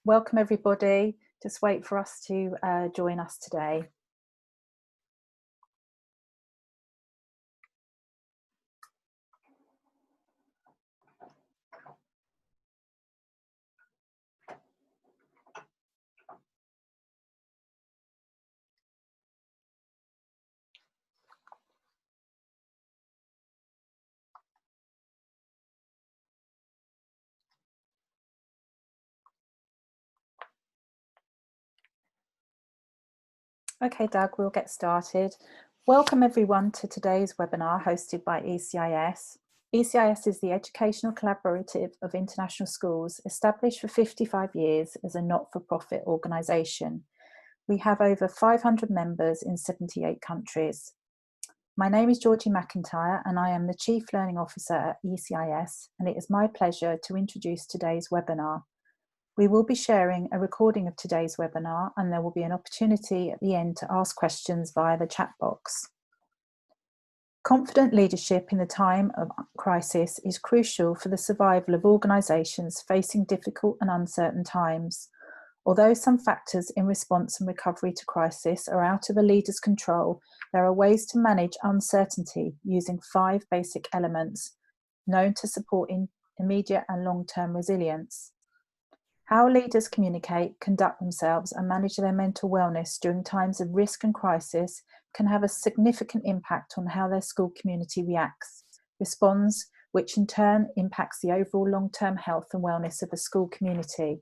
Welcome everybody. Just wait for us to join us today. Okay, Doug, we'll get started. Welcome everyone to today's webinar hosted by ECIS. ECIS is the Educational Collaborative of International Schools, established for 55 years as a not-for-profit organisation. We have over 500 members in 78 countries. My name is Georgie McIntyre and I am the Chief Learning Officer at ECIS, and it is my pleasure to introduce today's webinar. We will be sharing a recording of today's webinar, and there will be an opportunity at the end to ask questions via the chat box. Confident leadership in the time of crisis is crucial for the survival of organisations facing difficult and uncertain times. Although some factors in response and recovery to crisis are out of a leader's control, there are ways to manage uncertainty using 5 basic elements known to support immediate and long-term resilience. How leaders communicate, conduct themselves and manage their mental wellness during times of risk and crisis can have a significant impact on how their school community reacts, responds, which in turn impacts the overall long-term health and wellness of the school community.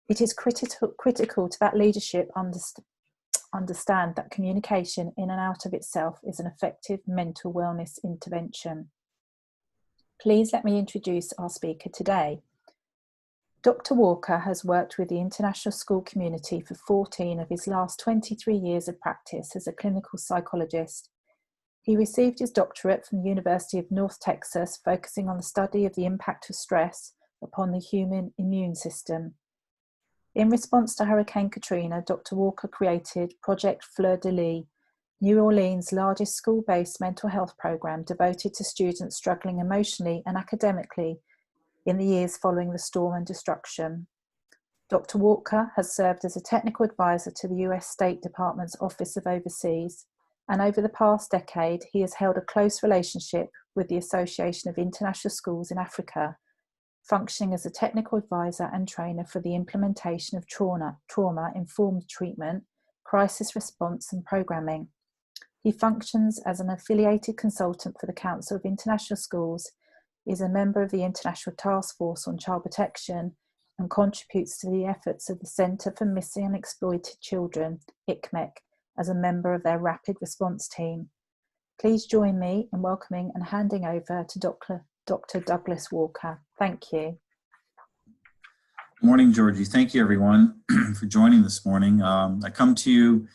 It is critical to that leadership understand that communication in and out of itself is an effective mental wellness intervention. Please let me introduce our speaker today. Dr. Walker has worked with the international school community for 14 of his last 23 years of practice as a clinical psychologist. He received his doctorate from the University of North Texas, focusing on the study of the impact of stress upon the human immune system. In response to Hurricane Katrina, Dr. Walker created Project Fleur de Lis, New Orleans' largest school-based mental health program devoted to students struggling emotionally and academically in the years following the storm and destruction. Dr. Walker has served as a technical advisor to the US State Department's Office of Overseas, and over the past decade, he has held a close relationship with the Association of International Schools in Africa, functioning as a technical advisor and trainer for the implementation of trauma-informed treatment, crisis response and programming. He functions as an affiliated consultant for the Council of International Schools, is a member of the International Task Force on Child Protection, and contributes to the efforts of the Centre for Missing and Exploited Children, ICMEC, as a member of their rapid response team. Please join me in welcoming and handing over to Dr. Douglas Walker. Thank you. Good morning, Georgie. Thank you, everyone, for joining this morning. I come to you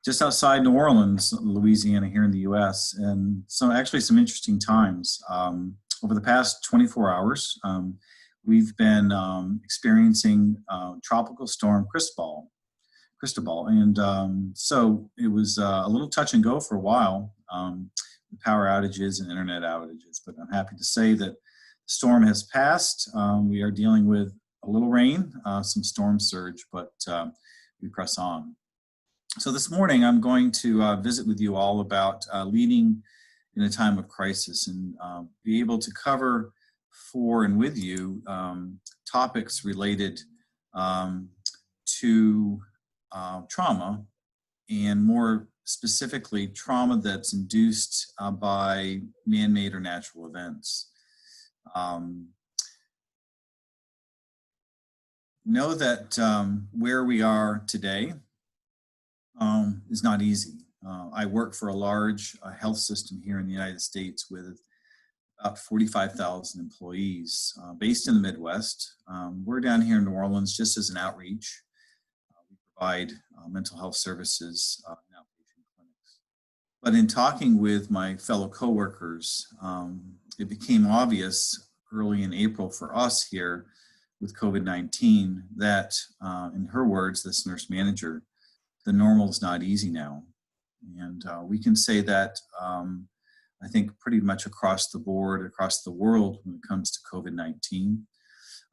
just outside New Orleans, Louisiana, here in the U.S., and actually some interesting times. Over the past 24 hours, we've been experiencing Tropical Storm Cristobal, and so it was a little touch and go for a while, with power outages and internet outages, but I'm happy to say that the storm has passed. We are dealing with a little rain, some storm surge, but we press on. So this morning I'm going to visit with you all about leading in a time of crisis, and be able to cover for and with you topics related to trauma, and more specifically trauma that's induced by man-made or natural events. Know that where we are today is not easy. I work for a large health system here in the United States with about 45,000 employees based in the Midwest. We're down here in New Orleans just as an outreach. We provide mental health services in outpatient clinics. But in talking with my fellow coworkers, it became obvious early in April for us here with COVID-19 that, in her words, this nurse manager, the normal is not easy now. And we can say that, I think, pretty much across the board, across the world when it comes to COVID-19.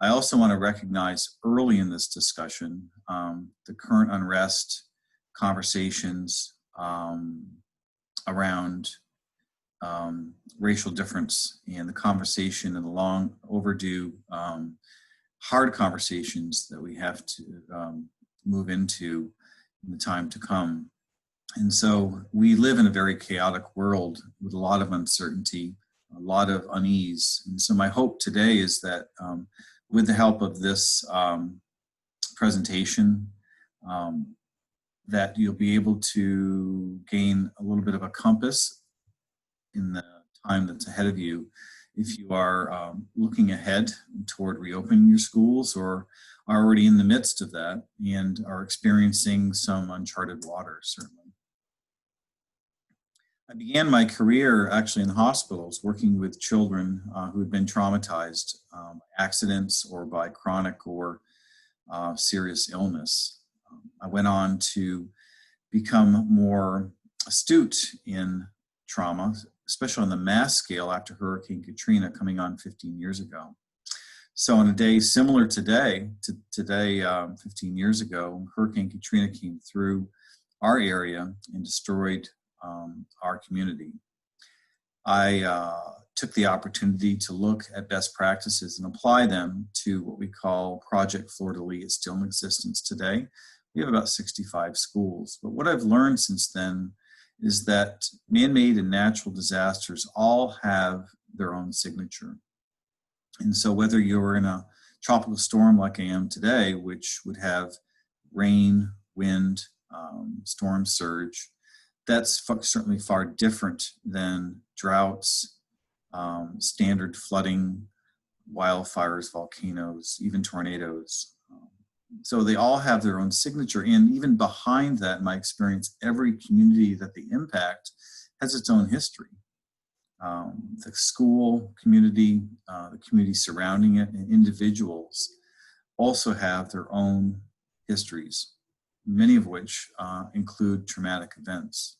I also want to recognize early in this discussion the current unrest, conversations around racial difference, and the conversation and the long overdue hard conversations that we have to move into in the time to come. And so we live in a very chaotic world with a lot of uncertainty, a lot of unease. And so my hope today is that with the help of this presentation, that you'll be able to gain a little bit of a compass in the time that's ahead of you if you are looking ahead toward reopening your schools or are already in the midst of that and are experiencing some uncharted waters, certainly. I began my career actually in hospitals working with children who had been traumatized by accidents or by chronic or serious illness. I went on to become more astute in trauma, especially on the mass scale after Hurricane Katrina coming on 15 years ago. So on a day similar to today, 15 years ago, Hurricane Katrina came through our area and destroyed our community. I took the opportunity to look at best practices and apply them to what we call Project Fleur de Lis. It's still in existence today. We have about 65 schools. But what I've learned since then is that man-made and natural disasters all have their own signature. And so whether you're in a tropical storm like I am today, which would have rain, wind, storm surge, that's certainly far different than droughts, standard flooding, wildfires, volcanoes, even tornadoes. So they all have their own signature. And even behind that, in my experience, every community that they impact has its own history. The school community, the community surrounding it, and individuals also have their own histories, many of which include traumatic events.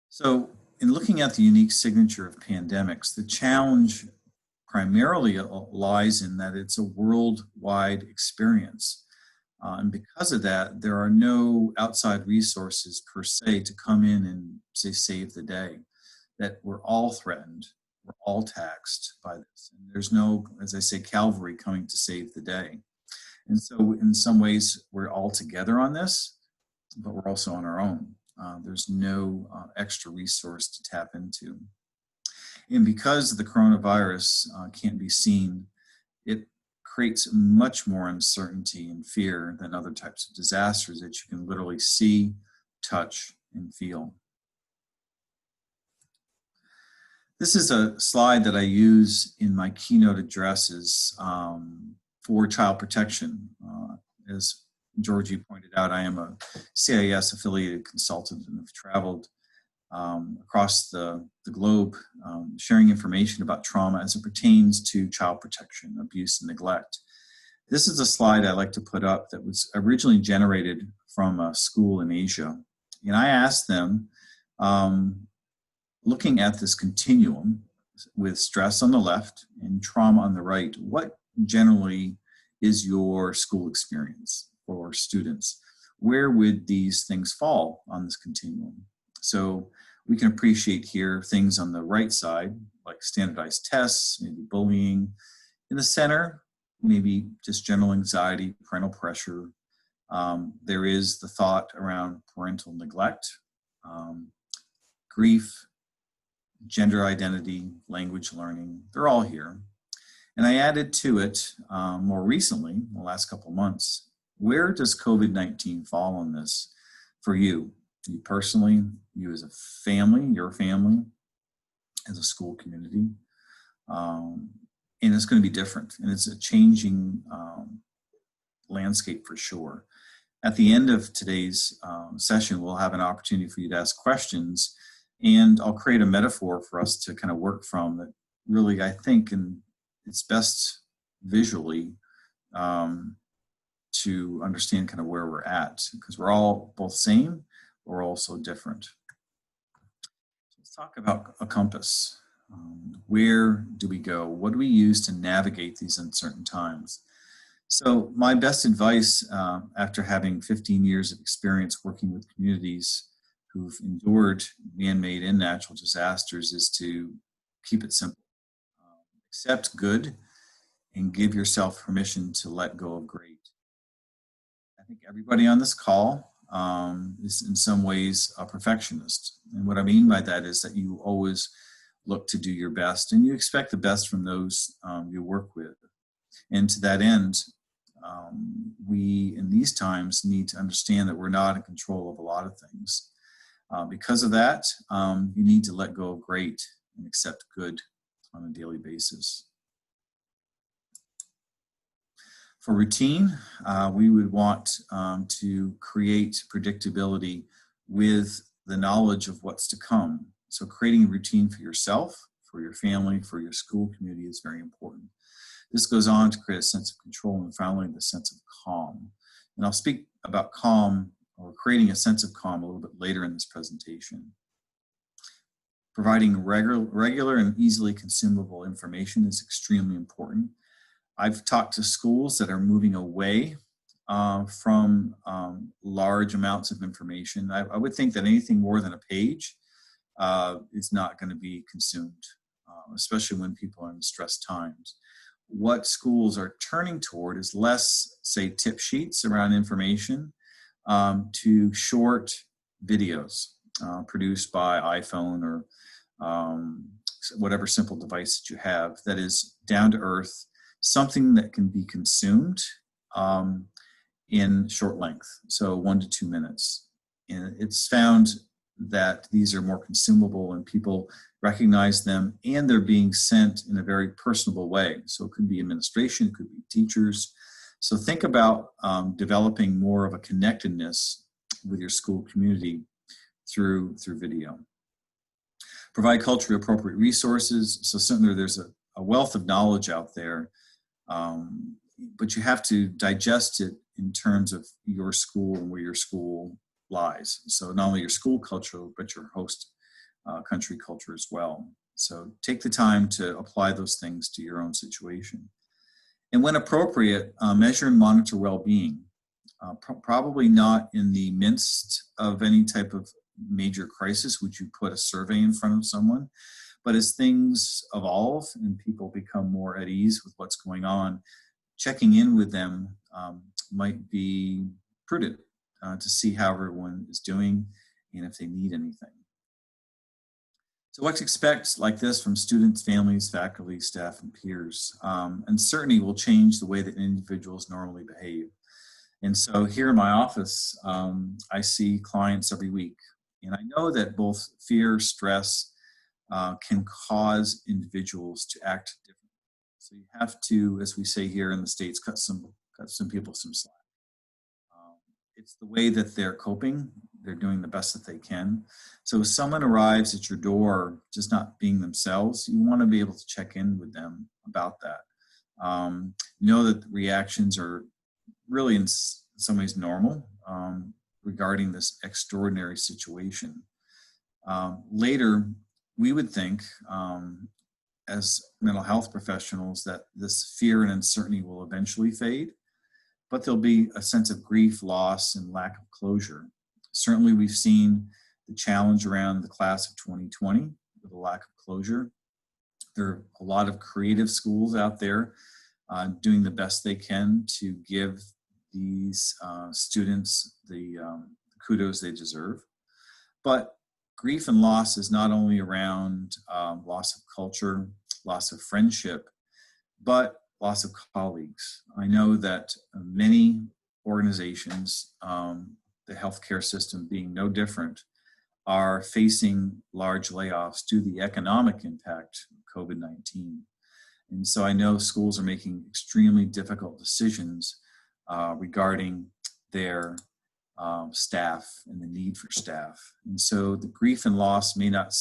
So in looking at the unique signature of pandemics, the challenge primarily lies in that it's a worldwide experience. And because of that, there are no outside resources per se to come in and say, save the day, that we're all threatened, we're all taxed by this. And there's no, as I say, cavalry coming to save the day. And so in some ways, we're all together on this, but we're also on our own. There's no extra resource to tap into. And because the coronavirus can't be seen, it creates much more uncertainty and fear than other types of disasters that you can literally see, touch, and feel. This is a slide that I use in my keynote addresses for child protection. As Georgie pointed out, I am a CIS affiliated consultant and have traveled across the globe sharing information about trauma as it pertains to child protection, abuse, and neglect. This is a slide I like to put up that was originally generated from a school in Asia. And I asked them, looking at this continuum with stress on the left and trauma on the right, what generally is your school experience for students? Where would these things fall on this continuum? So we can appreciate here things on the right side, like standardized tests, maybe bullying. In the center, maybe just general anxiety, parental pressure. There is the thought around parental neglect, grief, gender identity, language learning. They're all here. And I added to it more recently, in the last couple of months, where does COVID-19 fall on this for you? You personally, you as a family, your family, as a school community. And it's going to be different. And it's a changing landscape for sure. At the end of today's session, we'll have an opportunity for you to ask questions. And I'll create a metaphor for us to kind of work from that really, I think, and it's best visually to understand kind of where we're at, because we're all both same, we're also different. Let's talk about a compass. Where do we go? What do we use to navigate these uncertain times? So my best advice after having 15 years of experience working with communities who've endured man-made and natural disasters is to keep it simple. Accept good and give yourself permission to let go of great. I think everybody on this call is in some ways a perfectionist. And what I mean by that is that you always look to do your best and you expect the best from those you work with. And to that end, we in these times need to understand that we're not in control of a lot of things. Because of that, you need to let go of great and accept good on a daily basis. For routine, we would want to create predictability with the knowledge of what's to come. So creating a routine for yourself, for your family, for your school community is very important. This goes on to create a sense of control and finally the sense of calm. And I'll speak about calm or creating a sense of calm a little bit later in this presentation. Providing regular and easily consumable information is extremely important. I've talked to schools that are moving away from large amounts of information. I would think that anything more than a page is not going to be consumed, especially when people are in stressed times. What schools are turning toward is less, say, tip sheets around information to short videos produced by iPhone or whatever simple device that you have that is down to earth, something that can be consumed in short length, so 1 to 2 minutes. And it's found that these are more consumable and people recognize them and they're being sent in a very personable way. So it could be administration, it could be teachers. So think about developing more of a connectedness with your school community through video. Provide culturally appropriate resources. So certainly there's a wealth of knowledge out there, but you have to digest it in terms of your school and where your school lies. So not only your school culture, but your host country culture as well. So take the time to apply those things to your own situation. And when appropriate, measure and monitor well-being. Probably not in the midst of any type of major crisis would you put a survey in front of someone, but as things evolve and people become more at ease with what's going on, checking in with them might be prudent to see how everyone is doing and if they need anything. So what to expect like this from students, families, faculty, staff, and peers. Uncertainty will change the way that individuals normally behave. And so here in my office, I see clients every week. And I know that both fear, stress can cause individuals to act differently. So you have to, as we say here in the States, cut some people some slack. It's the way that they're coping. They're doing the best that they can. So if someone arrives at your door just not being themselves, you want to be able to check in with them about that. Know that the reactions are really in some ways normal regarding this extraordinary situation. Later, we would think as mental health professionals that this fear and uncertainty will eventually fade, but there'll be a sense of grief, loss, and lack of closure. Certainly, we've seen the challenge around the class of 2020 with a lack of closure. There are a lot of creative schools out there doing the best they can to give these students the kudos they deserve. But grief and loss is not only around loss of culture, loss of friendship, but loss of colleagues. I know that many organizations, the healthcare system being no different, are facing large layoffs due to the economic impact of COVID-19. And so I know schools are making extremely difficult decisions regarding their staff and the need for staff. And so the grief and loss may not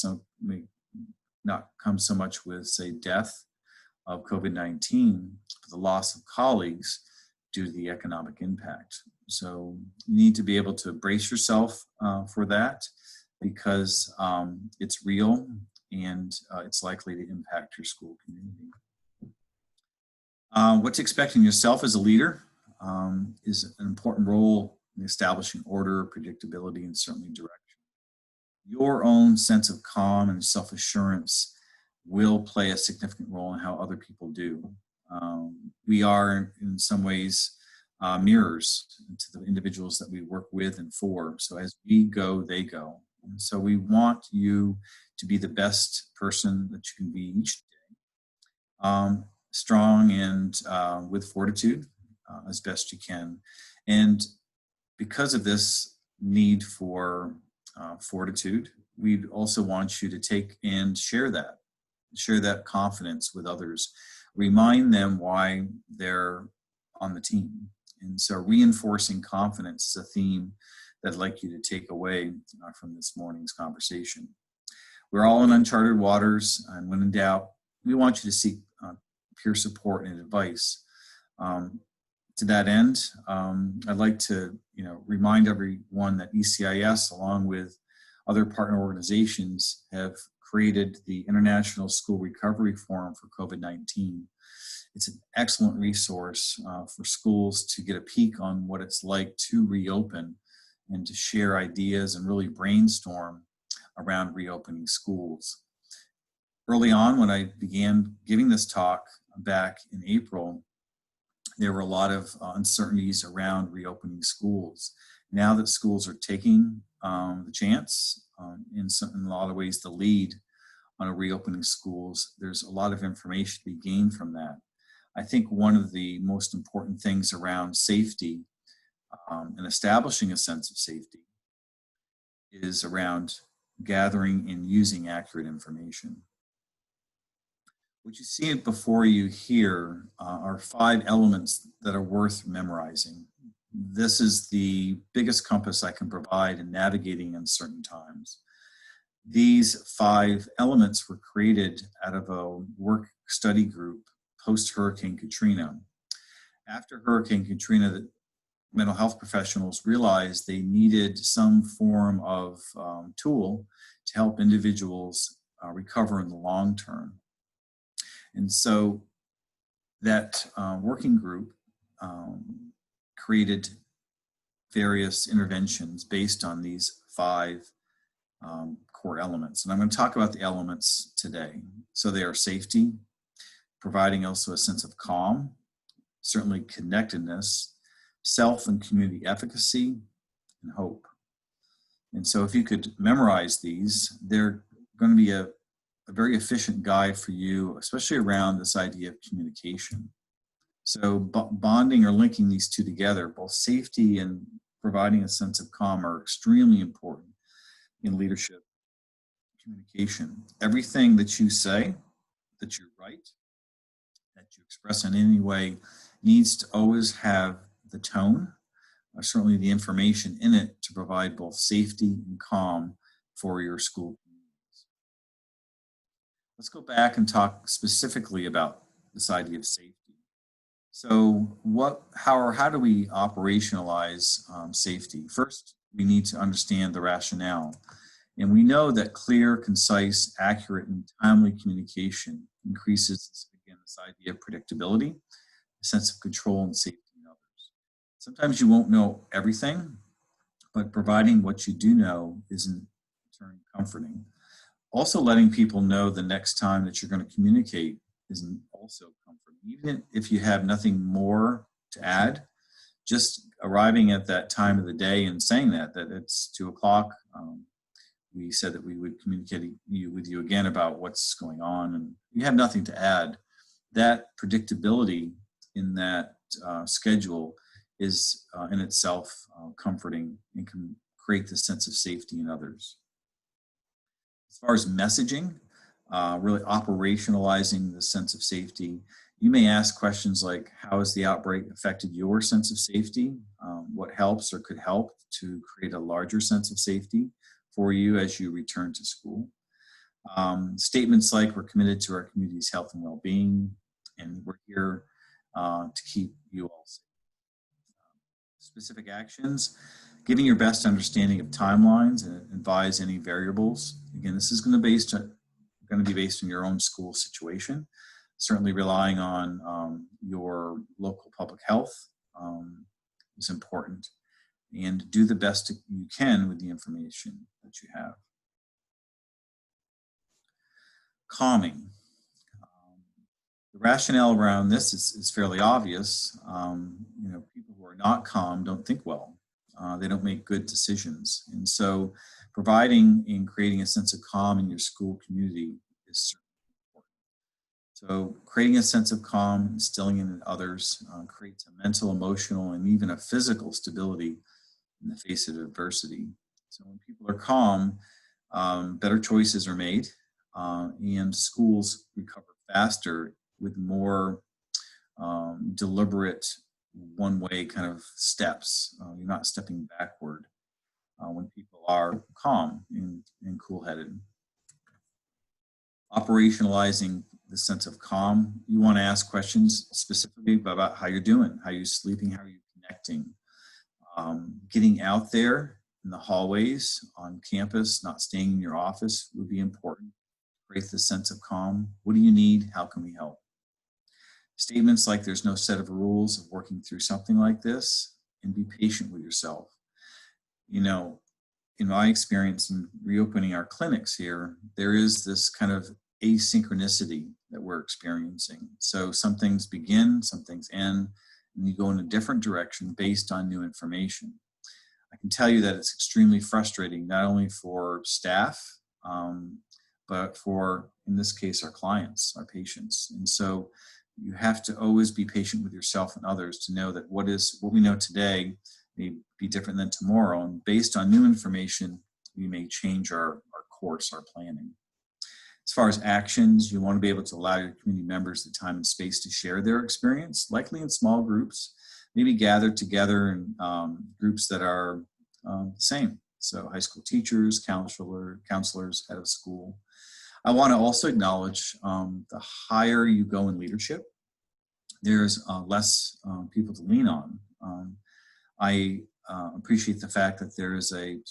come so much with, say, death of COVID-19, but the loss of colleagues due to the economic impact. So you need to be able to brace yourself for that because it's real and it's likely to impact your school community. What to expect in yourself as a leader is an important role in establishing order, predictability, and certainly direction. Your own sense of calm and self-assurance will play a significant role in how other people do. We are, in some ways, mirrors to the individuals that we work with and for. So as we go, they go. And so we want you to be the best person that you can be each day, strong and with fortitude as best you can. And because of this need for fortitude, we also want you to take and share that confidence with others. Remind them why they're on the team. And so reinforcing confidence is a theme that I'd like you to take away from this morning's conversation. We're all in uncharted waters, and when in doubt, we want you to seek peer support and advice. To that end, I'd like to remind everyone that ECIS, along with other partner organizations, have created the International School Recovery Forum for COVID-19. It's an excellent resource for schools to get a peek on what it's like to reopen and to share ideas and really brainstorm around reopening schools. Early on, when I began giving this talk back in April, there were a lot of uncertainties around reopening schools. Now that schools are taking the chance, in a lot of ways the lead on a reopening schools, there's a lot of information to be gained from that. I think one of the most important things around safety and establishing a sense of safety is around gathering and using accurate information. What you see before you here are 5 elements that are worth memorizing. This is the biggest compass I can provide in navigating uncertain times. These 5 elements were created out of a work study group post-Hurricane Katrina. After Hurricane Katrina, the mental health professionals realized they needed some form of tool to help individuals recover in the long term. And so that working group created various interventions based on these 5 core elements. And I'm going to talk about the elements today. So they are safety, providing also a sense of calm, certainly connectedness, self and community efficacy, and hope. And so if you could memorize these, they're going to be a very efficient guide for you, especially around this idea of communication. So bonding or linking these 2 together, both safety and providing a sense of calm, are extremely important in leadership communication. Everything that you say, that you write, that you express in any way needs to always have the tone, or certainly the information in it, to provide both safety and calm for your school communities. Let's go back and talk specifically about this idea of safety. So how do we operationalize safety? First, we need to understand the rationale. And we know that clear, concise, accurate, and timely communication increases, again, this idea of predictability, a sense of control and safety in others. Sometimes you won't know everything, but providing what you do know is in turn comforting. Also letting people know the next time that you're going to communicate is also comforting. Even if you have nothing more to add, just arriving at that time of the day and saying that it's 2 o'clock, we said that we would communicate with you again about what's going on, and you have nothing to add. That predictability in that schedule is in itself comforting and can create this sense of safety in others. As far as messaging, really operationalizing the sense of safety, you may ask questions like, how has the outbreak affected your sense of safety? What helps or could help to create a larger sense of safety for you as you return to school? Statements like, we're committed to our community's health and well-being, and we're here to keep you all safe. Specific actions, giving your best understanding of timelines and advise any variables. Again, this is going to going to be based on your own school situation. Certainly relying on your local public health is important, and do the best you can with the information that you have. Calming. The rationale around this is fairly obvious. People who are not calm don't think well. They don't make good decisions. And so providing and creating a sense of calm in your school community is certainly important. So creating a sense of calm, instilling it in others, creates a mental, emotional, and even a physical stability in the face of adversity. So when people are calm, better choices are made, and schools recover faster with more deliberate one-way kind of steps. You're not stepping backward when people are calm and cool-headed. Operationalizing the sense of calm, you want to ask questions specifically about how you're doing, how you're sleeping, how you're connecting. Getting out there in the hallways on campus, not staying in your office would be important. Create the sense of calm. What do you need? How can we help? Statements like there's no set of rules of working through something like this, and be patient with yourself. In my experience in reopening our clinics here, there is this kind of asynchronicity that we're experiencing. So some things begin, some things end, and you go in a different direction based on new information. I can tell you that it's extremely frustrating, not only for staff, but for, in this case, our clients, our patients. And so you have to always be patient with yourself and others to know that what we know today may be different than tomorrow. And based on new information, we may change our course, our planning. As far as actions, you want to be able to allow your community members the time and space to share their experience, likely in small groups, maybe gathered together in groups that are the same. So high school teachers, counselors, head of school. I want to also acknowledge the higher you go in leadership, there's less people to lean on. I appreciate the fact that there is a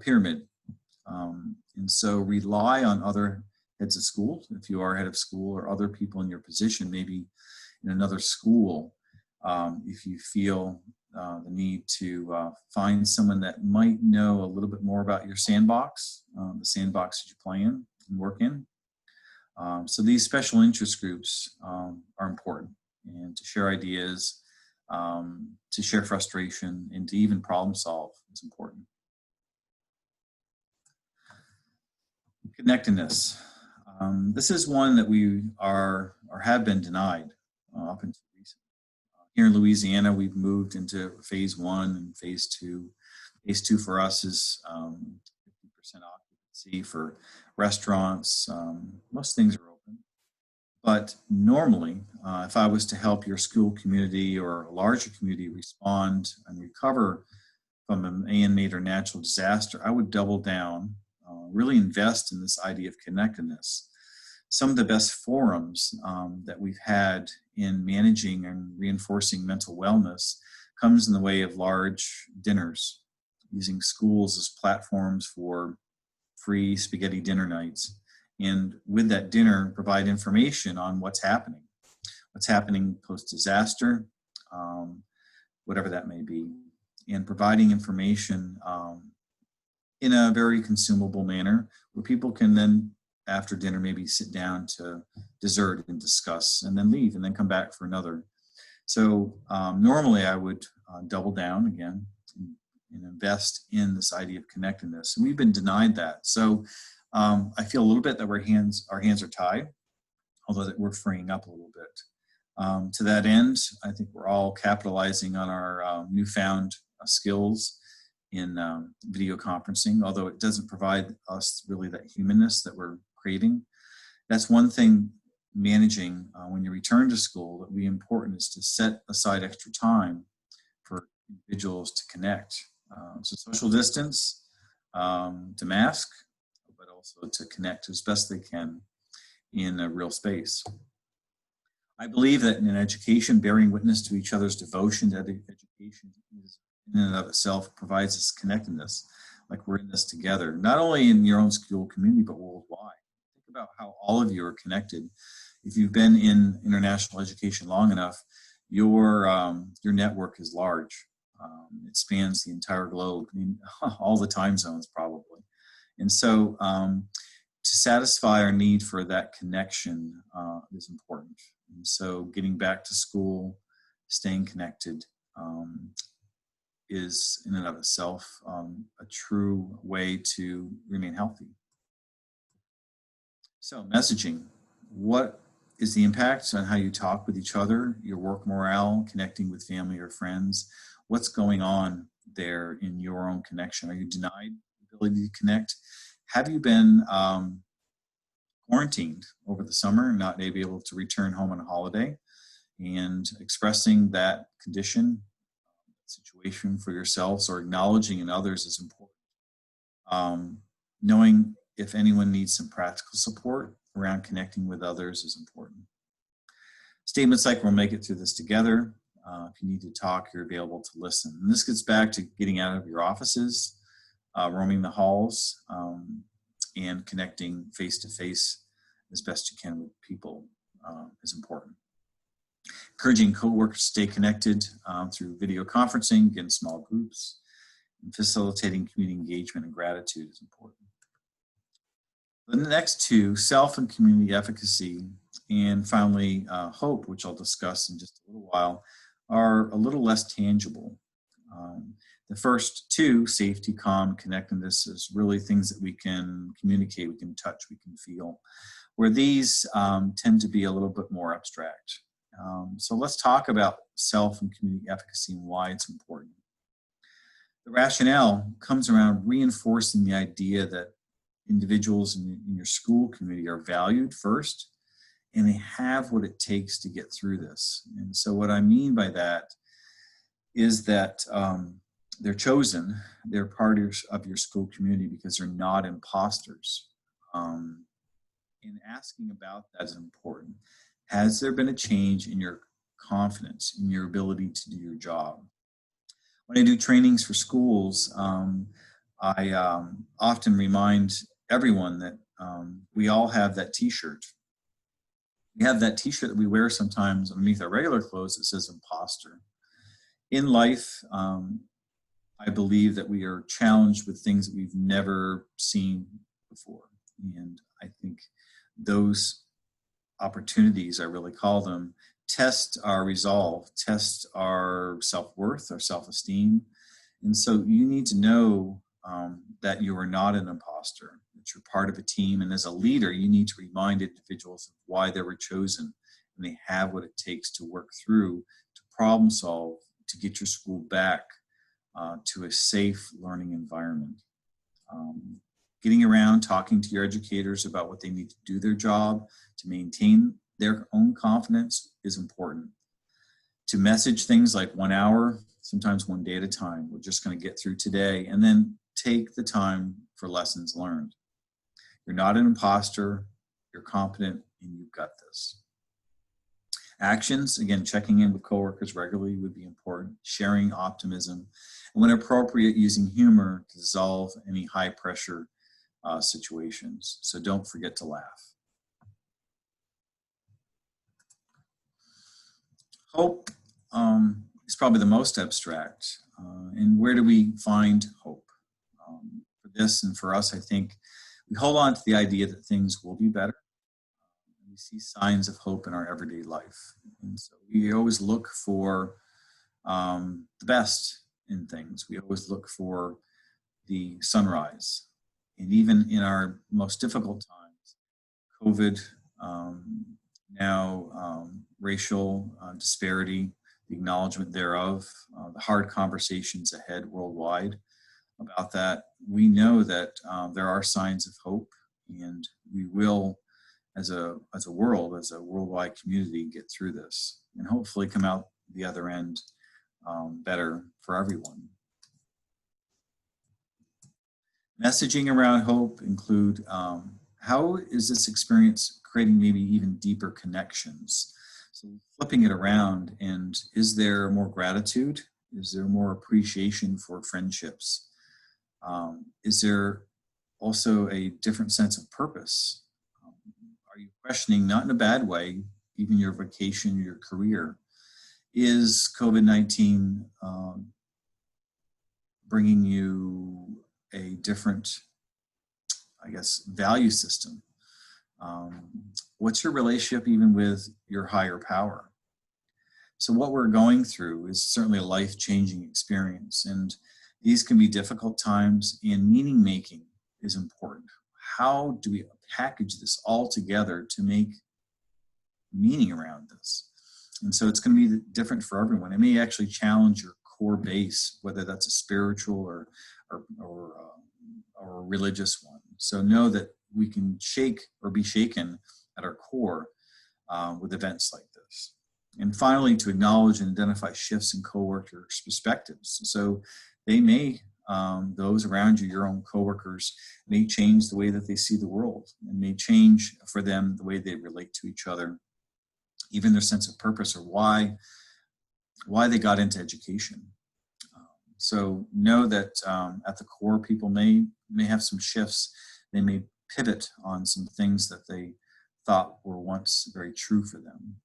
pyramid. And so rely on other heads of school, if you are head of school, or other people in your position, maybe in another school, if you feel the need to find someone that might know a little bit more about your sandbox, the sandbox that you play in and work in. So these special interest groups are important, and to share ideas, to share frustration, and to even problem solve is important. Connectedness. This is one that we are or have been denied up until recently. Here in Louisiana, we've moved into phase 1 and phase 2. Phase 2 for us is 50% occupancy for restaurants. Most things are open. But normally, if I was to help your school community or a larger community respond and recover from a man-made or natural disaster, I would double down, really invest in this idea of connectedness. Some of the best forums that we've had in managing and reinforcing mental wellness comes in the way of large dinners, using schools as platforms for free spaghetti dinner nights. And with that dinner, provide information on what's happening post-disaster, whatever that may be, and providing information in a very consumable manner where people can then, after dinner, maybe sit down to dessert and discuss, and then leave and then come back for another. So normally I would double down again and invest in this idea of connectedness. And we've been denied that. So I feel a little bit that our hands are tied, although that we're freeing up a little bit. To that end, I think we're all capitalizing on our newfound skills in video conferencing, although it doesn't provide us really that humanness that we're craving. That's one thing managing when you return to school that will be important, is to set aside extra time for individuals to connect. So social distance, to mask, but also to connect as best they can in a real space. I believe that in education, bearing witness to each other's devotion to education is, in and of itself, provides us connectedness. like we're in this together, not only in your own school community, but worldwide. Think about how all of you are connected. If you've been in international education long enough, your network is large. It spans the entire globe, I mean, all the time zones probably. And so to satisfy our need for that connection is important. And so getting back to school, staying connected is in and of itself a true way to remain healthy. So messaging, what is the impact on how you talk with each other, your work morale, connecting with family or friends? What's going on there in your own connection? Are you denied the ability to connect? Have you been quarantined over the summer and not maybe able to return home on a holiday? And expressing that condition, situation for yourselves or acknowledging in others is important. Knowing if anyone needs some practical support around connecting with others is important. Statements like, we'll make it through this together. If you need to talk, you're available to listen. And this gets back to getting out of your offices, roaming the halls, and connecting face-to-face as best you can with people is important. Encouraging coworkers to stay connected through video conferencing in small groups, and facilitating community engagement and gratitude is important. The next two, self and community efficacy, and finally hope, which I'll discuss in just a little while, are a little less tangible. The first two, safety, calm, connectedness, is really things that we can communicate, we can touch, we can feel, where these tend to be a little bit more abstract. So let's talk about self and community efficacy and why it's important. The rationale comes around reinforcing the idea that individuals in your school community are valued first, and they have what it takes to get through this. And so what I mean by that is that they're chosen, they're part of your school community because they're not imposters. And asking about that is important. Has there been a change in your confidence, in your ability to do your job? When I do trainings for schools, I often remind everyone that we all have that t-shirt. We have that t-shirt that we wear sometimes underneath our regular clothes that says imposter. In life, I believe that we are challenged with things that we've never seen before. And I think those opportunities, I really call them, test our resolve, test our self-worth, our self-esteem. And so you need to know that you are not an imposter, that you're part of a team. And as a leader, you need to remind individuals of why they were chosen, and they have what it takes to work through, to problem solve, to get your school back to a safe learning environment. Getting around, talking to your educators about what they need to do their job to maintain their own confidence is important. To message things like 1 hour, sometimes 1 day at a time. We're just going to get through today, and then take the time for lessons learned. You're not an imposter, you're competent, and you've got this. Actions, again, checking in with coworkers regularly would be important. Sharing optimism, and when appropriate, using humor to dissolve any high pressure situations. So don't forget to laugh. Hope is probably the most abstract. And where do we find hope? For this and for us, I think we hold on to the idea that things will be better. We see signs of hope in our everyday life. And so we always look for the best in things. We always look for the sunrise. And even in our most difficult times, COVID, now racial disparity, the acknowledgement thereof, the hard conversations ahead worldwide about that, we know that there are signs of hope, and we will, as a world, as a worldwide community, get through this and hopefully come out the other end better for everyone. Messaging around hope include how is this experience creating maybe even deeper connections? So flipping it around, and is there more gratitude? Is there more appreciation for friendships? Is there also a different sense of purpose? Are you questioning, not in a bad way, even your vocation, your career? Is COVID-19 bringing you a different, I guess, value system? What's your relationship even with your higher power? So what we're going through is certainly a life-changing experience, and these can be difficult times, and meaning making is important. How do we package this all together to make meaning around this? And so it's going to be different for everyone. It may actually challenge your core base, whether that's a spiritual or a religious one. So know that we can shake or be shaken at our core with events like this. And finally, to acknowledge and identify shifts in coworkers' perspectives. So they may, those around you, your own coworkers, may change the way that they see the world, and may change for them the way they relate to each other, even their sense of purpose, or why they got into education. So know that at the core, people may have some shifts. They may pivot on some things that they thought were once very true for them.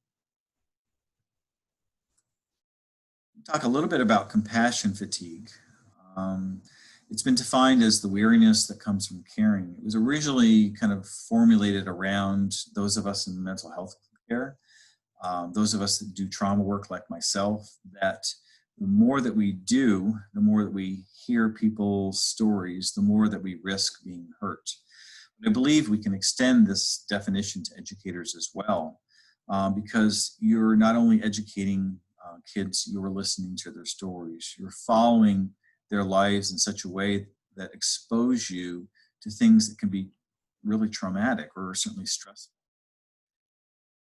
Talk a little bit about compassion fatigue. It's been defined as the weariness that comes from caring. It was originally kind of formulated around those of us in mental health care, those of us that do trauma work like myself, that the more that we do, the more that we hear people's stories, the more that we risk being hurt. But I believe we can extend this definition to educators as well, because you're not only educating kids, you're listening to their stories, you're following their lives in such a way that expose you to things that can be really traumatic or certainly stressful.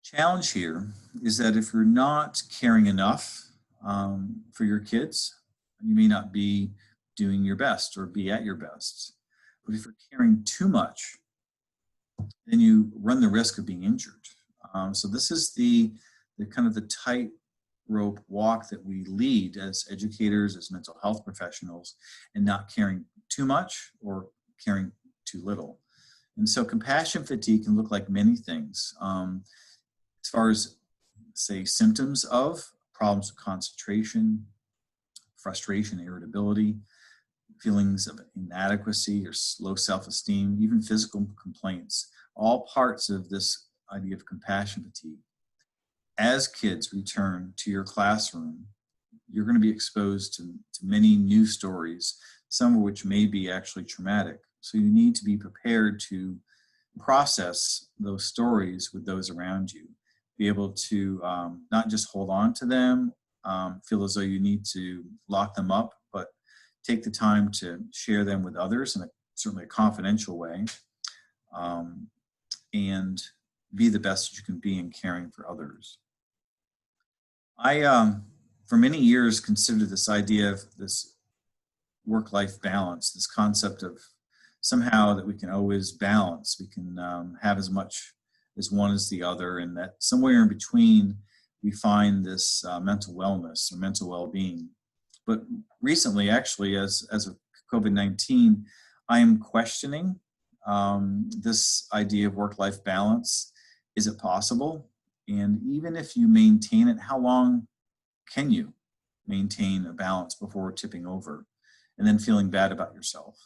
Challenge here is that if you're not caring enough for your kids, you may not be doing your best or be at your best. But if you're caring too much, then you run the risk of being injured. So this is the kind of the tightrope walk that we lead as educators, as mental health professionals, and not caring too much or caring too little. And so compassion fatigue can look like many things. As far as, say, symptoms of problems with concentration, frustration, irritability, feelings of inadequacy or low self-esteem, even physical complaints, all parts of this idea of compassion fatigue. As kids return to your classroom, you're going to be exposed to many new stories, some of which may be actually traumatic. So you need to be prepared to process those stories with those around you, be able to not just hold on to them, feel as though you need to lock them up, but take the time to share them with others in certainly a confidential way, and be the best you can be in caring for others. I, for many years, considered this idea of this work-life balance, this concept of somehow that we can always balance, we can have as much as one as the other, and that somewhere in between we find this mental wellness or mental well-being. But recently, actually, as of COVID-19, I am questioning this idea of work-life balance. Is it possible? And even if you maintain it, how long can you maintain a balance before tipping over and then feeling bad about yourself?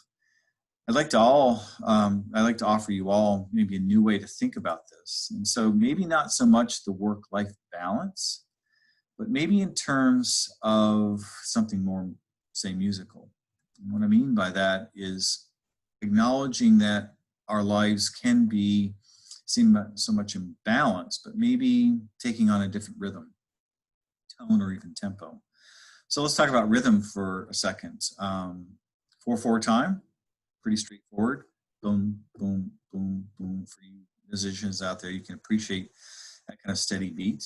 I'd like to offer you all maybe a new way to think about this. And so maybe not so much the work-life balance, but maybe in terms of something more, say, musical. And what I mean by that is acknowledging that our lives can seem so much in balance, but maybe taking on a different rhythm, tone, or even tempo. So let's talk about rhythm for a second. 4/4 time, pretty straightforward. Boom, boom, boom, boom. For you musicians out there, you can appreciate that kind of steady beat.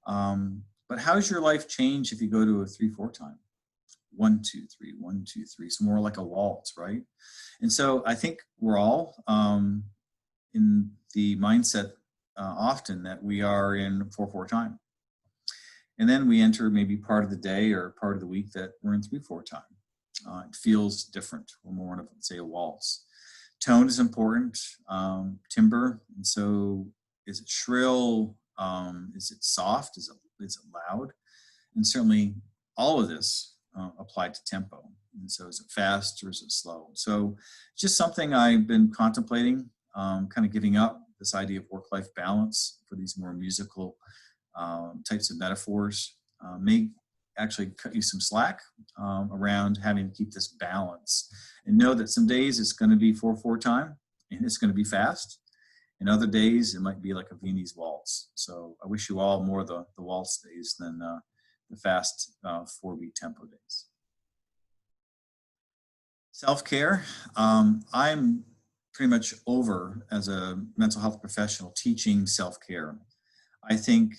But how's your life change if you go to a 3/4 time? 1, 2, 3, 1, 2, 3. So more like a waltz, right? And so I think we're all in the mindset often that we are in 4/4 time. And then we enter maybe part of the day or part of the week that we're in 3/4 time. It feels different. We're more of, say, a waltz. Tone is important, timbre, and so is it shrill? Is it soft? Is it loud? And certainly all of this applied to tempo. And so is it fast or is it slow? So just something I've been contemplating, kind of giving up this idea of work-life balance for these more musical types of metaphors. May actually cut you some slack around having to keep this balance, and know that some days it's going to be 4/4 time and it's going to be fast, and other days it might be like a Viennese waltz. So I wish you all more the waltz days than the fast 4-beat tempo days. Self-care. I'm pretty much over, as a mental health professional, teaching self-care. I think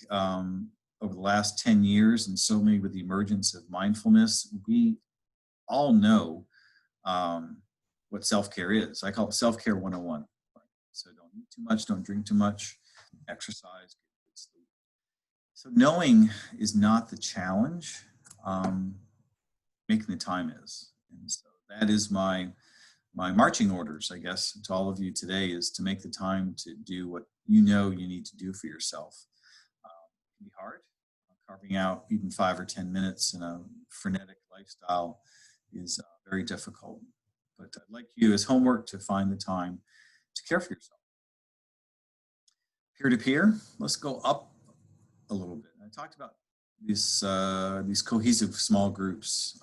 over the last 10 years, and certainly with the emergence of mindfulness, we all know what self-care is. I call it self-care 101. So don't eat too much, don't drink too much, exercise, get good sleep. So knowing is not the challenge, making the time is. And so that is my marching orders, I guess, to all of you today, is to make the time to do what you know you need to do for yourself. It can be hard. Carving out even 5 or 10 minutes in a frenetic lifestyle is very difficult. But I'd like you, as homework, to find the time to care for yourself. Peer-to-peer, let's go up a little bit. I talked about these cohesive small groups,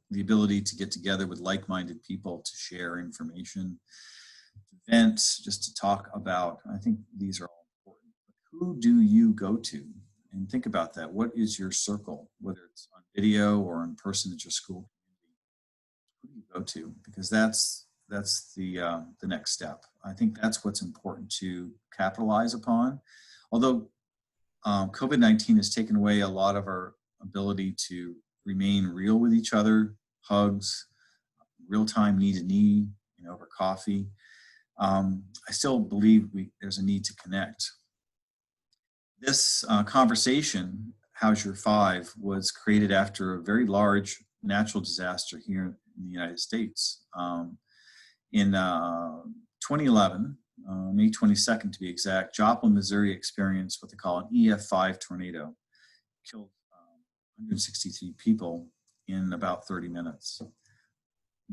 the ability to get together with like-minded people to share information, to vent, just to talk about. I think these are all important. But who do you go to? And think about that. What is your circle, whether it's on video or in person at your school community? Who do you go to? Because that's the next step. I think that's what's important to capitalize upon. Although COVID-19 has taken away a lot of our ability to remain real with each other, hugs, real-time knee-to-knee, over coffee. I still believe there's a need to connect. This conversation, How's Your Five, was created after a very large natural disaster here in the United States. In 2011, May 22nd to be exact, Joplin, Missouri experienced what they call an EF5 tornado. Killed 163 people in about 30 minutes.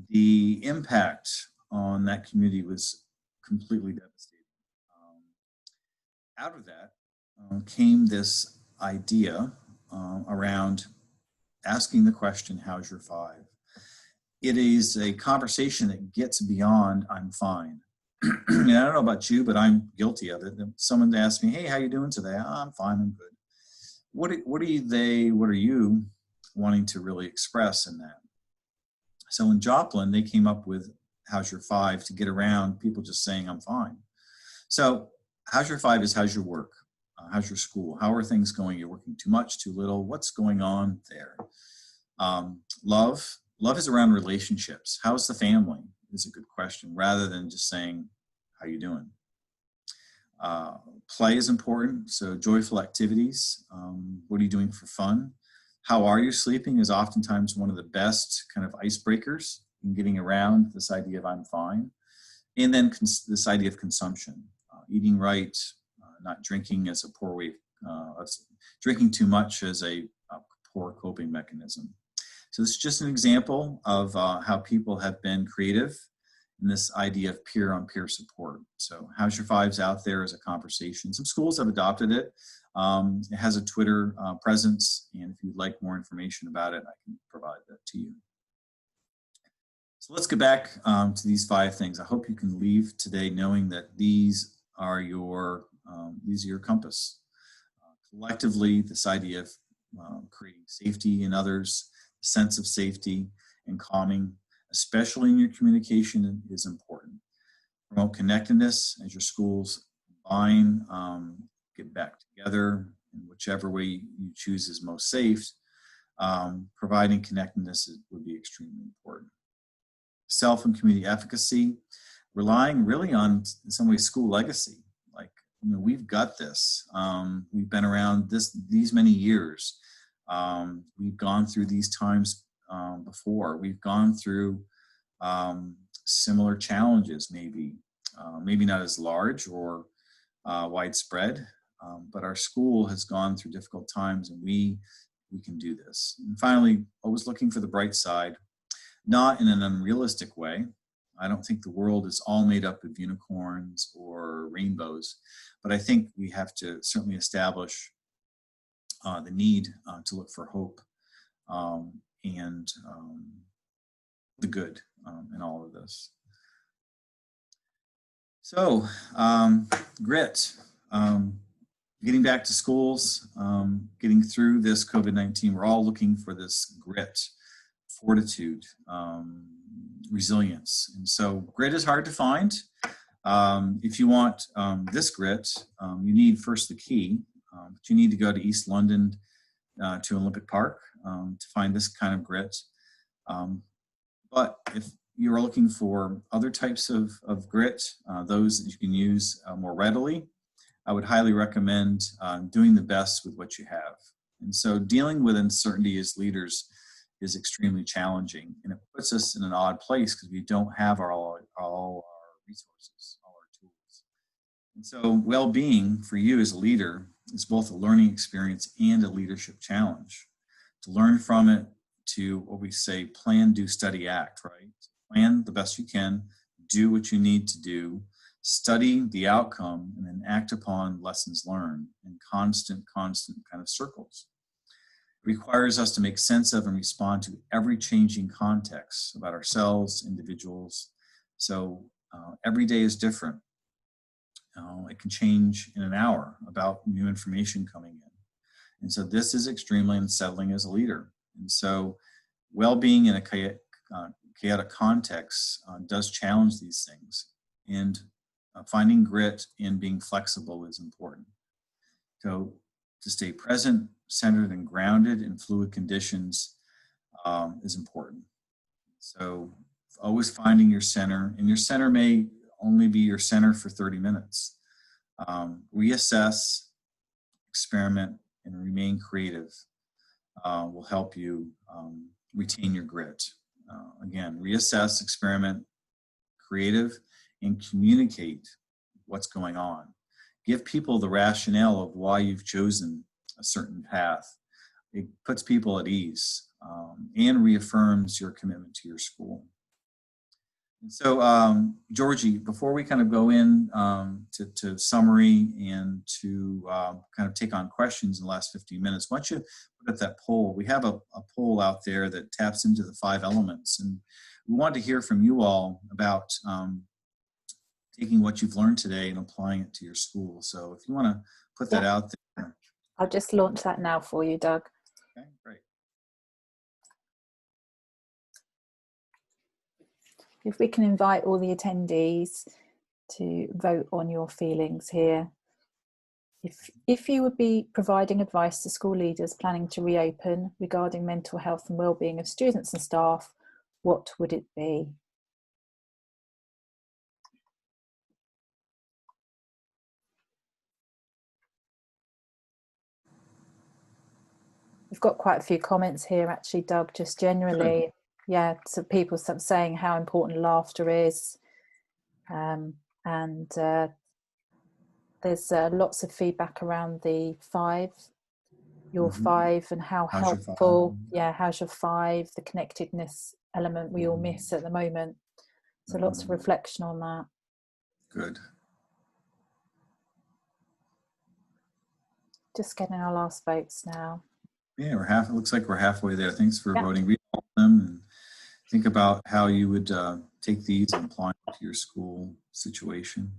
The impact on that community was completely devastating. Out of that came this idea around asking the question, how's your five? It is a conversation that gets beyond I'm fine. And I don't know about you, but I'm guilty of it. Someone asked me, hey, how you doing today? Oh, I'm fine, I'm good. What are you wanting to really express in that? So in Joplin, they came up with how's your five to get around people just saying I'm fine. So how's your five is how's your work? How's your school? How are things going? You're working too much, too little? What's going on there? Love is around relationships. How's the family is a good question, rather than just saying, how you doing? Play is important, so joyful activities. What are you doing for fun? How are you sleeping is oftentimes one of the best kind of icebreakers in getting around this idea of I'm fine. And then this idea of consumption, eating right, not drinking as a poor way, drinking too much as a poor coping mechanism. So this is just an example of how people have been creative in this idea of peer-on-peer support. So how's your fives out there as a conversation? Some schools have adopted it. It has a Twitter presence, and if you'd like more information about it, I can provide that to you. So let's get back to these 5 things. I hope you can leave today knowing that these are your compass. Collectively, this idea of creating safety in others, a sense of safety and calming, especially in your communication, is important. Promote connectedness as your schools combine, get back together in whichever way you choose is most safe. Providing connectedness would be extremely important. Self and community efficacy, relying really on, in some ways, school legacy. Like, we've got this. We've been around these many years. We've gone through these times before. We've gone through similar challenges, maybe not as large or widespread, but our school has gone through difficult times, and we can do this. And finally, always looking for the bright side, not in an unrealistic way. I don't think the world is all made up of unicorns or rainbows, but I think we have to certainly establish the need to look for hope and the good in all of this. So, grit, getting back to schools, getting through this COVID-19, we're all looking for this grit, fortitude, resilience. And so grit is hard to find. If you want this grit, you need first the key. But you need to go to East London to Olympic Park to find this kind of grit. But if you're looking for other types of grit, those that you can use more readily, I would highly recommend doing the best with what you have. And so dealing with uncertainty as leaders is extremely challenging, and it puts us in an odd place because we don't have all our resources, all our tools. And so well-being for you as a leader is both a learning experience and a leadership challenge. To learn from it, to what we say, plan, do, study, act, right? Plan the best you can, do what you need to do, study the outcome, and then act upon lessons learned in constant kind of circles. It requires us to make sense of and respond to every changing context about ourselves, individuals. So every day is different. It can change in an hour about new information coming in. And so this is extremely unsettling as a leader. And so well-being in a chaotic context does challenge these things. And finding grit and being flexible is important. So to stay present, centered, and grounded in fluid conditions is important. So always finding your center, and your center may only be your center for 30 minutes. Reassess, experiment, and remain creative will help you retain your grit. Again, reassess, experiment, creative, and communicate what's going on. Give people the rationale of why you've chosen a certain path. It puts people at ease and reaffirms your commitment to your school. And so, Georgie, before we kind of go in to summary and to kind of take on questions in the last 15 minutes, why don't you put up that poll? We have a poll out there that taps into the 5 elements, and we want to hear from you all about taking what you've learned today and applying it to your school. So if you want to put that out there. I'll just launch that now for you, Doug. Okay, great. If we can invite all the attendees to vote on your feelings here. If you would be providing advice to school leaders planning to reopen regarding mental health and well-being of students and staff, what would it be? We've got quite a few comments here actually, Doug, just generally. Good. Yeah, so people saying how important laughter is. And there's lots of feedback around the 5, your 5, and how helpful. Yeah, how's your 5, the connectedness element we all miss at the moment. So lots of reflection on that. Good. Just getting our last votes now. Yeah, it looks like we're halfway there. Thanks for voting. Read all of them and think about how you would take these and apply them to your school situation.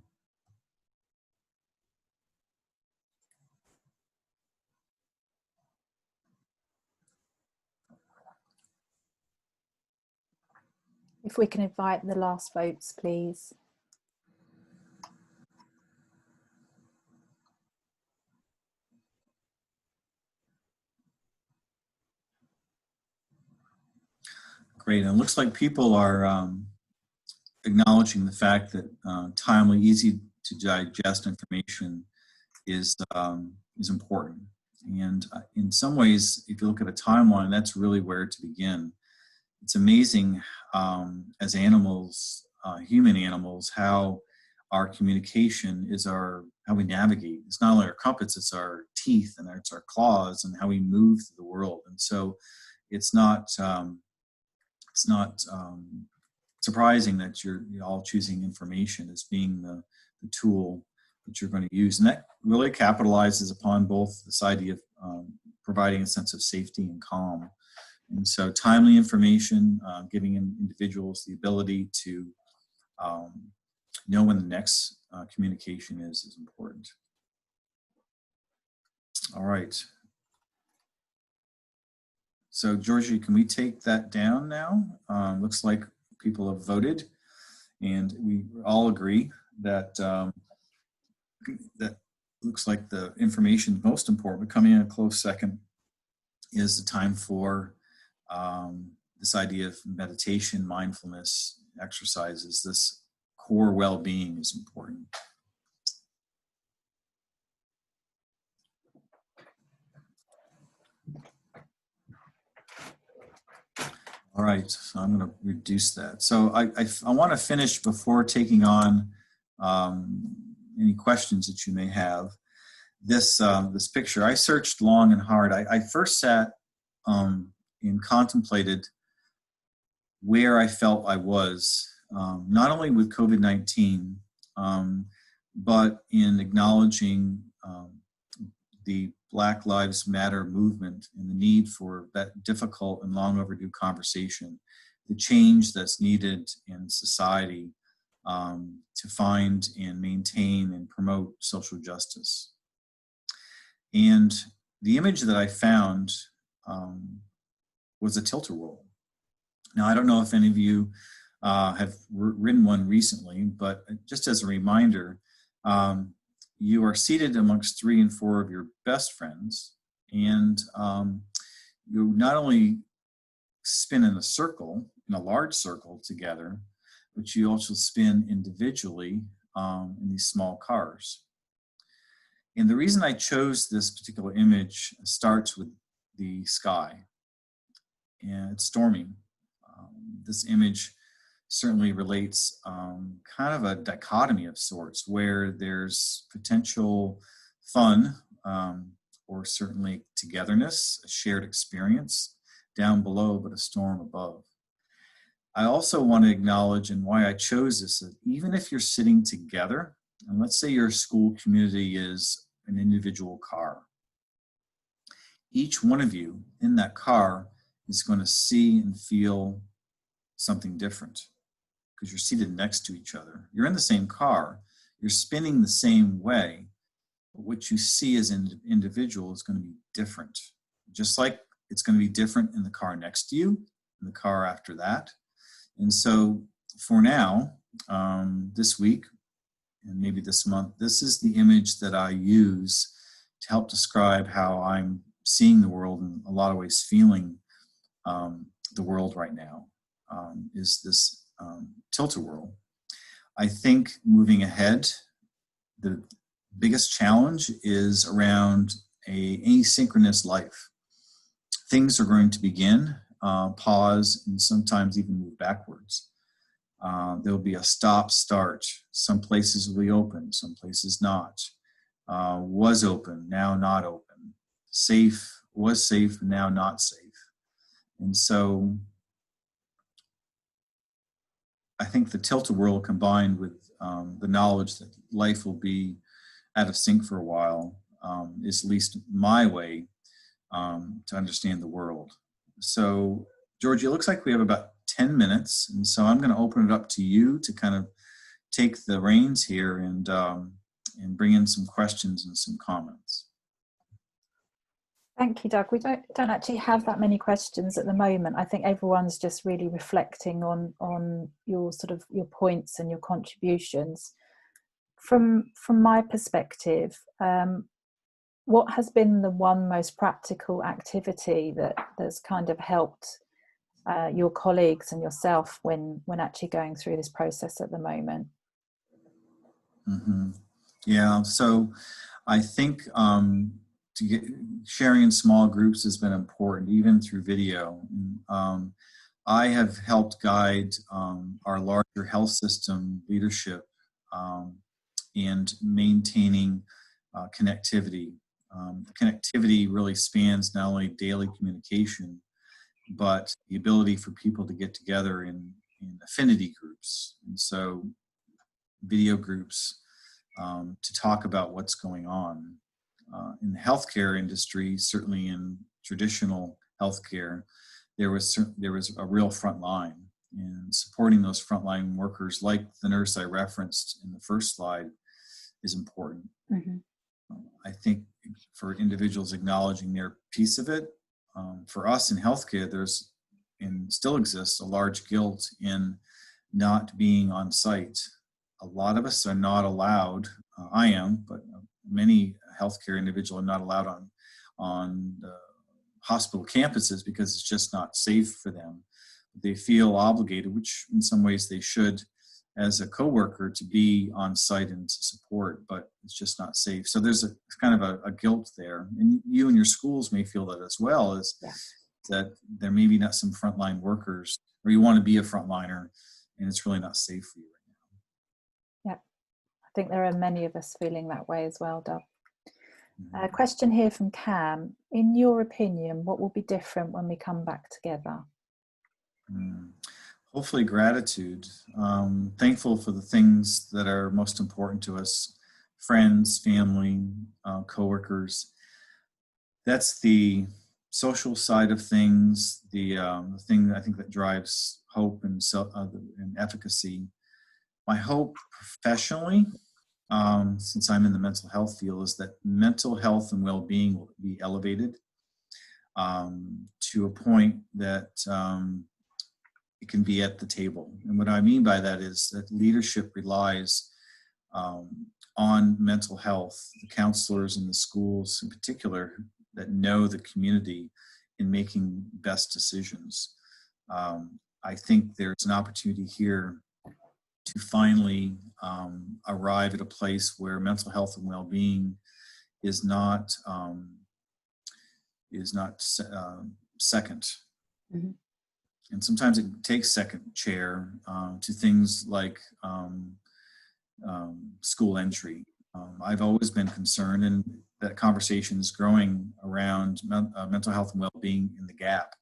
If we can invite the last votes, please. Great, and it looks like people are acknowledging the fact that timely, easy to digest information is important. And in some ways, if you look at a timeline, that's really where to begin. it's amazing as animals, human animals, how our communication is how we navigate. It's not only our compass, it's our teeth and it's our claws and how we move through the world. And so it's not surprising that you're all choosing information as being the tool that you're going to use. And that really capitalizes upon both this idea of providing a sense of safety and calm. And so timely information, giving individuals the ability to know when the next communication is important. All right. So Georgie, can we take that down now? Looks like people have voted, and we all agree that that looks like the information is most important. But coming in a close second is the time for this idea of meditation, mindfulness, exercises. This core well-being is important. All right, so I'm going to reduce that. So I want to finish before taking on any questions that you may have. This picture, I searched long and hard. I first sat and contemplated where I felt I was, not only with COVID-19, but in acknowledging the Black Lives Matter movement and the need for that difficult and long overdue conversation, the change that's needed in society to find and maintain and promote social justice. And the image that I found was a tilt-a-whirl. Now, I don't know if any of you have ridden one recently, but just as a reminder, you are seated amongst 3 and 4 of your best friends, and you not only spin in a circle, in a large circle together, but you also spin individually in these small cars. And the reason I chose this particular image starts with the sky, and it's storming. This image certainly relates kind of a dichotomy of sorts, where there's potential fun or certainly togetherness, a shared experience down below, but a storm above. I also want to acknowledge, and why I chose this, that even if you're sitting together, and let's say your school community is an individual car, each one of you in that car is going to see and feel something different because you're seated next to each other. You're in the same car, you're spinning the same way, but what you see as an individual is going to be different. Just like it's going to be different in the car next to you, in the car after that. And so for now, this week, and maybe this month, this is the image that I use to help describe how I'm seeing the world, and in a lot of ways feeling the world right now, is this tilt-a-whirl. I think moving ahead, the biggest challenge is around a asynchronous life. Things are going to begin, pause, and sometimes even move backwards. There'll be a stop-start. Some places will be open, some places not. Was open, now not open. Safe, was safe, now not safe. And so I think the tilt-a-whirl combined with the knowledge that life will be out of sync for a while is at least my way to understand the world. So, Georgie, it looks like we have about 10 minutes, and so I'm going to open it up to you to kind of take the reins here and bring in some questions and some comments. Thank you, Doug. We don't actually have that many questions at the moment. I think everyone's just really reflecting on your points and your contributions. From my perspective, what has been the one most practical activity that's kind of helped your colleagues and yourself when actually going through this process at the moment? Mm-hmm. Yeah, so I think sharing in small groups has been important, even through video. I have helped guide our larger health system leadership and maintaining connectivity. Connectivity really spans not only daily communication, but the ability for people to get together in affinity groups. And so video groups to talk about what's going on. In the healthcare industry, certainly in traditional healthcare, there was a real front line, and supporting those frontline workers, like the nurse I referenced in the first slide, is important. Mm-hmm. I think for individuals acknowledging their piece of it, for us in healthcare, there's and still exists a large guilt in not being on site. A lot of us are not allowed. I am, but many healthcare individuals are not allowed on hospital campuses because it's just not safe for them. They feel obligated, which in some ways they should, as a coworker, to be on site and to support, but it's just not safe. So there's a kind of a guilt there, and you and your schools may feel that as well, as that there may be not some frontline workers, or you want to be a frontliner, and it's really not safe for you right now. Yeah, I think there are many of us feeling that way as well, Doug. A question here from Cam. In your opinion, what will be different when we come back together? Hopefully gratitude. Thankful for the things that are most important to us, friends, family, coworkers. That's the social side of things, the thing I think that drives hope and efficacy. My hope professionally, since I'm in the mental health field, is that mental health and well-being will be elevated to a point that it can be at the table. And what I mean by that is that leadership relies on mental health, the counselors in the schools in particular that know the community in making best decisions. I think there's an opportunity here to finally arrive at a place where mental health and well-being is not second. Mm-hmm. And sometimes it takes second chair to things like school entry. I've always been concerned, and that conversation is growing around mental health and well-being in the gap.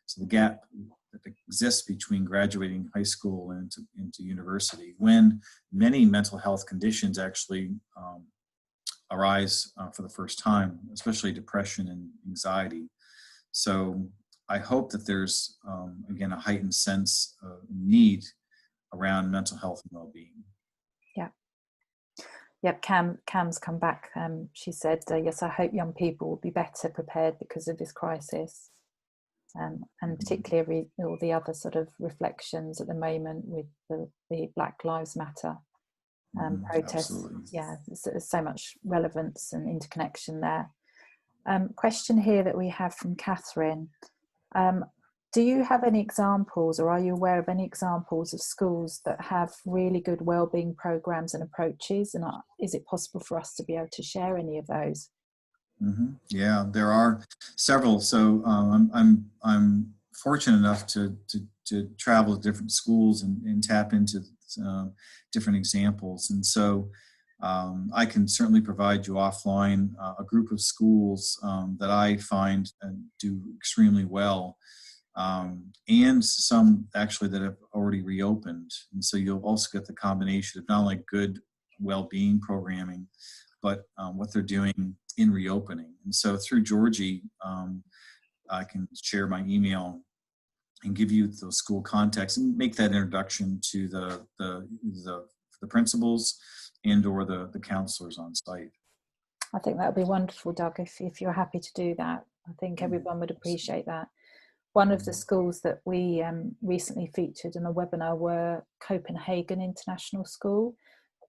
So the gap that exists between graduating high school and into university, when many mental health conditions actually arise for the first time, especially depression and anxiety. So I hope that there's, again, a heightened sense of need around mental health and well-being. Yeah. Yep, Cam's come back. She said, yes, I hope young people will be better prepared because of this crisis. And particularly all the other sort of reflections at the moment with the Black Lives Matter protests. Absolutely. Yeah, there's so much relevance and interconnection there. Question here that we have from Catherine. Do you have any examples, or are you aware of any examples of schools that have really good wellbeing programs and approaches? And is it possible for us to be able to share any of those? Mm-hmm. Yeah, there are several. So I'm fortunate enough to travel to different schools and tap into different examples. And so I can certainly provide you offline a group of schools that I find do extremely well, and some actually that have already reopened. And so you'll also get the combination of not only good well-being programming, but what they're doing in reopening. And so through Georgie, I can share my email and give you those school contacts and make that introduction to the principals and or the counselors on site. I think that would be wonderful, Doug, if you're happy to do that. I think everyone would appreciate that. One of the schools that we recently featured in a webinar were Copenhagen International School.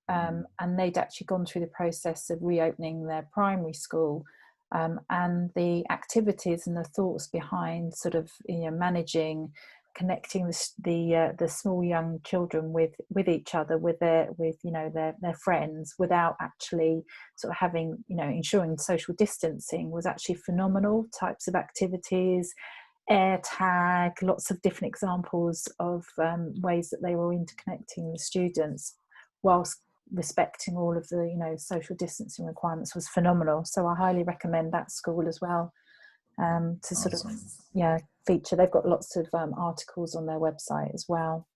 And they'd actually gone through the process of reopening their primary school, and the activities and the thoughts behind sort of managing, connecting the small young children with each other, with their friends, without actually sort of having ensuring social distancing was actually phenomenal. Types of activities, AirTag, lots of different examples of ways that they were interconnecting the students whilst respecting all of the, social distancing requirements was phenomenal. So I highly recommend that school as well, to sort Awesome. of feature. They've got lots of articles on their website as well.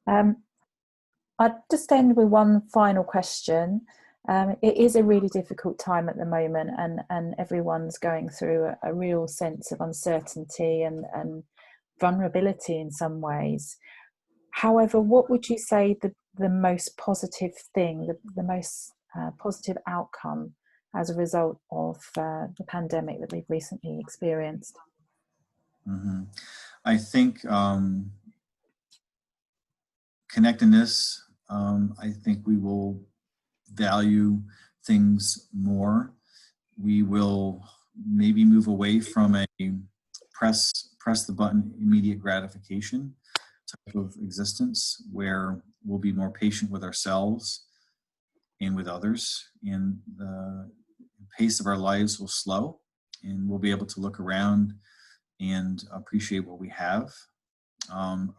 I'd just end with one final question. It is a really difficult time at the moment, and everyone's going through a real sense of uncertainty and vulnerability in some ways. However, what would you say the most positive thing, the most positive outcome as a result of the pandemic that we've recently experienced? Mm-hmm. I think connectedness. I think we will value things more. We will maybe move away from a press the button immediate gratification type of existence, where we'll be more patient with ourselves and with others, and the pace of our lives will slow, and we'll be able to look around and appreciate what we have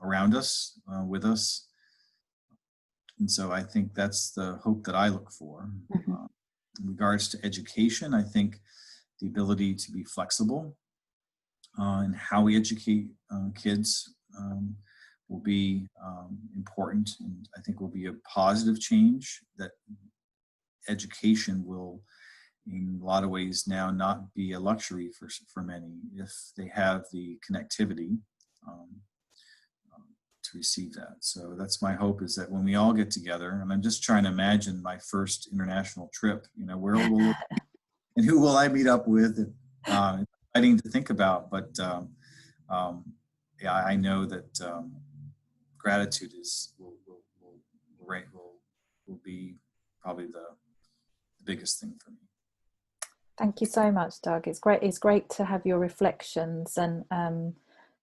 around us, with us. And so I think that's the hope that I look for. Mm-hmm. In regards to education, I think the ability to be flexible in how we educate kids will be important, and I think will be a positive change, that education will in a lot of ways now not be a luxury for many if they have the connectivity to receive that. So that's my hope, is that when we all get together, and I'm just trying to imagine my first international trip, where will and who will I meet up with? It's exciting to think about, but yeah, I know that gratitude will be probably the biggest thing for me. Thank you so much, Doug. It's great to have your reflections, and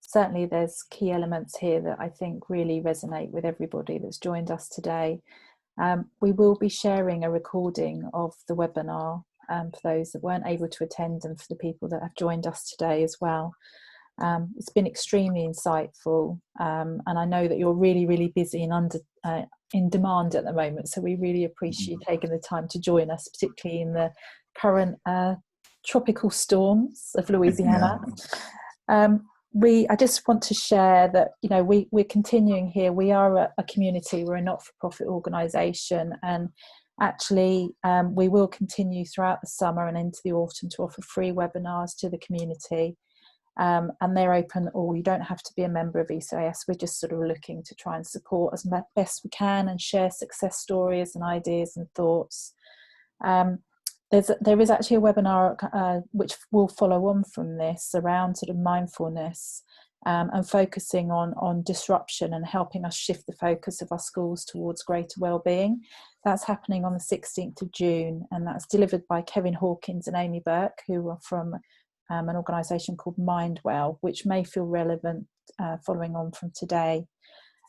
certainly there's key elements here that I think really resonate with everybody that's joined us today. We will be sharing a recording of the webinar for those that weren't able to attend, and for the people that have joined us today as well. It's been extremely insightful, and I know that you're really, really busy and in demand at the moment, so we really appreciate you taking the time to join us, particularly in the current tropical storms of Louisiana. Yeah. I just want to share that we're continuing here. We are a community, we're a not-for-profit organisation, and actually we will continue throughout the summer and into the autumn to offer free webinars to the community, and they're open, or you don't have to be a member of ECIS. We're just sort of looking to try and support as best we can and share success stories and ideas and thoughts. There is actually a webinar which will follow on from this, around sort of mindfulness and focusing on disruption and helping us shift the focus of our schools towards greater wellbeing. That's happening on the 16th of June, and that's delivered by Kevin Hawkins and Amy Burke, who are from an organisation called Mindwell, which may feel relevant following on from today.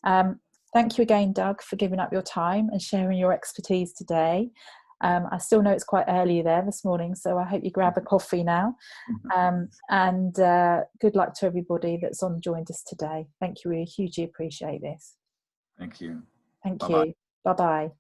Thank you again, Doug, for giving up your time and sharing your expertise today. I still know it's quite early there this morning, so I hope you grab a coffee now. And good luck to everybody that's joined us today. Thank you. We hugely appreciate this. Thank you. Thank Bye-bye. you. Bye-bye.